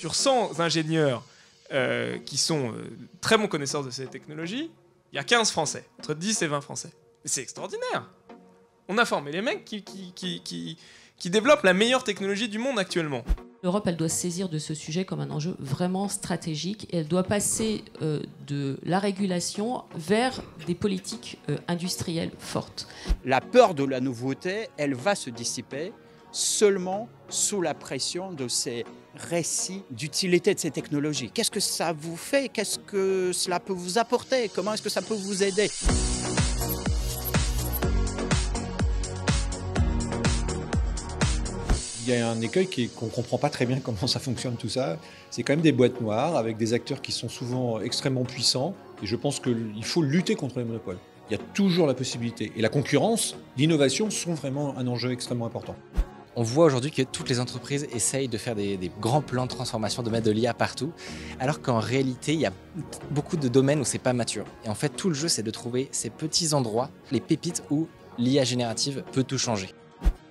sur 100 ingénieurs qui sont très bons connaisseurs de ces technologies, il y a 15 Français, entre 10 et 20 Français. Et c'est extraordinaire. On a formé les mecs qui développent la meilleure technologie du monde actuellement. L'Europe, elle doit se saisir de ce sujet comme un enjeu vraiment stratégique et elle doit passer de la régulation vers des politiques industrielles fortes. La peur de la nouveauté, elle va se dissiper seulement sous la pression de ces récits d'utilité de ces technologies. Qu'est-ce que ça vous fait? Qu'est-ce que cela peut vous apporter? Comment est-ce que ça peut vous aider? Il y a un écueil qu'on ne comprend pas très bien comment ça fonctionne tout ça. C'est quand même des boîtes noires avec des acteurs qui sont souvent extrêmement puissants. Et je pense qu'il faut lutter contre les monopoles. Il y a toujours la possibilité. Et la concurrence, l'innovation sont vraiment un enjeu extrêmement important. On voit aujourd'hui que toutes les entreprises essayent de faire des grands plans de transformation, de mettre de l'IA partout, alors qu'en réalité, il y a beaucoup de domaines où c'est pas mature. Et en fait, tout le jeu, c'est de trouver ces petits endroits, les pépites où l'IA générative peut tout changer.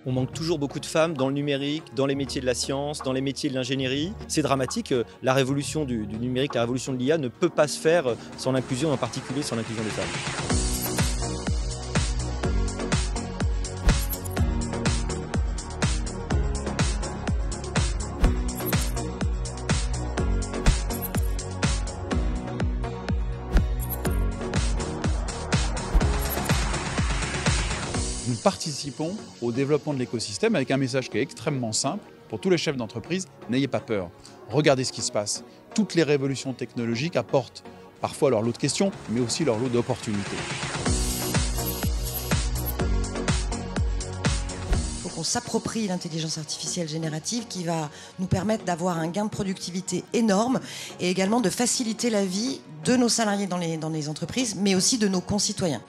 On manque toujours beaucoup de femmes dans le numérique, dans les métiers de la science, dans les métiers de l'ingénierie. C'est dramatique, la révolution du numérique, la révolution de l'IA ne peut pas se faire sans l'inclusion, en particulier sans l'inclusion des femmes. Nous participons au développement de l'écosystème avec un message qui est extrêmement simple pour tous les chefs d'entreprise. N'ayez pas peur, regardez ce qui se passe. Toutes les révolutions technologiques apportent parfois leur lot de questions, mais aussi leur lot d'opportunités. Il faut qu'on s'approprie l'intelligence artificielle générative qui va nous permettre d'avoir un gain de productivité énorme et également de faciliter la vie de nos salariés dans les entreprises, mais aussi de nos concitoyens.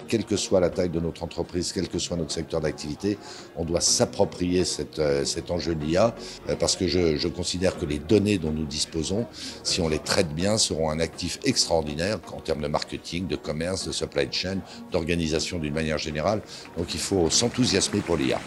Quelle que soit la taille de notre entreprise, quel que soit notre secteur d'activité, on doit s'approprier cet enjeu de l'IA parce que je considère que les données dont nous disposons, si on les traite bien, seront un actif extraordinaire en termes de marketing, de commerce, de supply chain, d'organisation d'une manière générale. Donc il faut s'enthousiasmer pour l'IA.